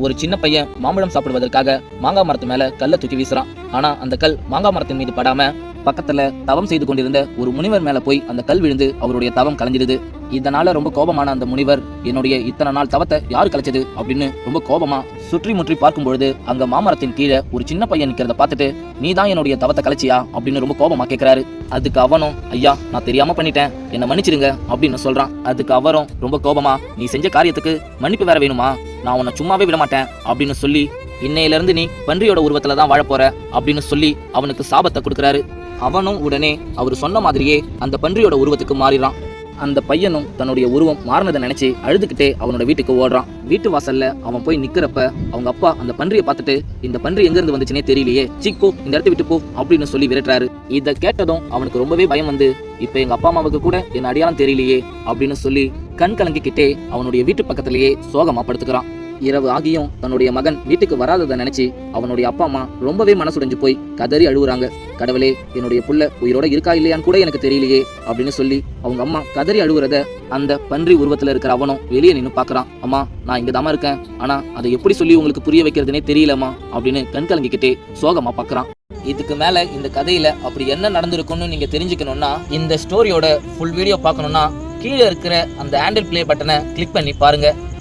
ஒரு சின்ன பையன் மாம்பழம் சாப்பிடுவதற்காக மாங்காய் மரத்து மேல கல்லை தூக்கி வீசுறான். ஆனா அந்த கல் மாங்காய் மரத்தின் மீது படாம பக்கத்துல தவம் செய்து கொண்டிருந்த ஒரு முனிவர் மேல போய் அந்த கல் விழுந்து அவருடைய தவம் கலைஞ்சிடுது. இதனால ரொம்ப கோபமான அந்த முனிவர், என்னுடைய இத்தனை நாள் தவத்தை யாரு கலைச்சது அப்படின்னு ரொம்ப கோபமா சுற்றி முற்றி பார்க்கும் பொழுது அங்க மாமரத்தின் கீழே ஒரு சின்ன பையன் நிக்கிறத பார்த்துட்டு, நீ தான் என்னுடைய தவத்தை கலைச்சியா அப்படின்னு ரொம்ப கோபமா கேட்கிறாரு. அதுக்கு அவனும், ஐயா நான் தெரியாம பண்ணிட்டேன், என்ன மன்னிச்சிருங்க அப்படின்னு சொல்றான். அதுக்கு அவரும் ரொம்ப கோபமா, நீ செஞ்ச காரியத்துக்கு மன்னிப்பு வேற வேணுமா, நான் உன்னை சும்மாவே விட மாட்டேன் அப்படின்னு சொல்லி, இன்னையில இருந்து நீ பன்றியோட உருவத்துல தான் வாழ போற அப்படின்னு சொல்லி அவனுக்கு சாபத்தை கொடுக்கறாரு. அவனும் உடனே அவர் சொன்ன மாதிரியே அந்த பன்றியோட உருவத்துக்கு மாறிடுறான். அந்த பையனும் தன்னுடைய உருவம் மாறினதை நினைச்சு அழுதுகிட்டே அவனோட வீட்டுக்கு ஓடுறான். வீட்டு வாசல்ல அவன் போய் நிக்கிறப்ப அவங்க அப்பா அந்த பன்றியை பார்த்துட்டு, இந்த பன்றி எங்க இருந்து வந்துச்சுனே தெரியலையே, சீக்கோ இந்த இடத்த விட்டு போ அப்படின்னு சொல்லி விரட்டுறாரு. இதை கேட்டதும் அவனுக்கு ரொம்பவே பயம் வந்து, இப்ப எங்க அப்பா அம்மாவுக்கு கூட என் அடையாளம் தெரியலையே அப்படின்னு சொல்லி கண் கலங்கிக்கிட்டே அவனுடைய வீட்டு பக்கத்திலேயே சோகமா படுத்துக்கிறான். இரவு ஆகியும் தன்னுடைய மகன் வீட்டுக்கு வராததை நினைச்சு அவனுடைய அப்பா அம்மா ரொம்பவே மனசுடைஞ்சு போய் கதறி அழுகுறாங்க. கடவுளே, என்னுடைய புள்ள உயிரோட இருக்கா இல்லையான்னு கூட எனக்கு தெரியலையே அப்படின்னு சொல்லி அவங்க அம்மா கதறி அழுகுறத அந்த பன்றி உருவத்துல இருக்கிற அவனும் வெளியே நின்று பாக்குறான். அம்மா நான் இங்கதாமா இருக்கேன், ஆனா அதை எப்படி சொல்லி உங்களுக்கு புரிய வைக்கிறதுனே தெரியலம்மா அப்படின்னு கண் கலங்கிக்கிட்டே சோகமா பாக்குறான். இதுக்கு மேல இந்த கதையில அப்படி என்ன நடந்திருக்கும்னு நீங்க தெரிஞ்சுக்கணும்னா, இந்த ஸ்டோரியோட ஃபுல் வீடியோ பார்க்கணும்னா கீழே இருக்கிற அந்த ஹேண்டில் பிளே பட்டனை கிளிக் பண்ணி பாருங்க.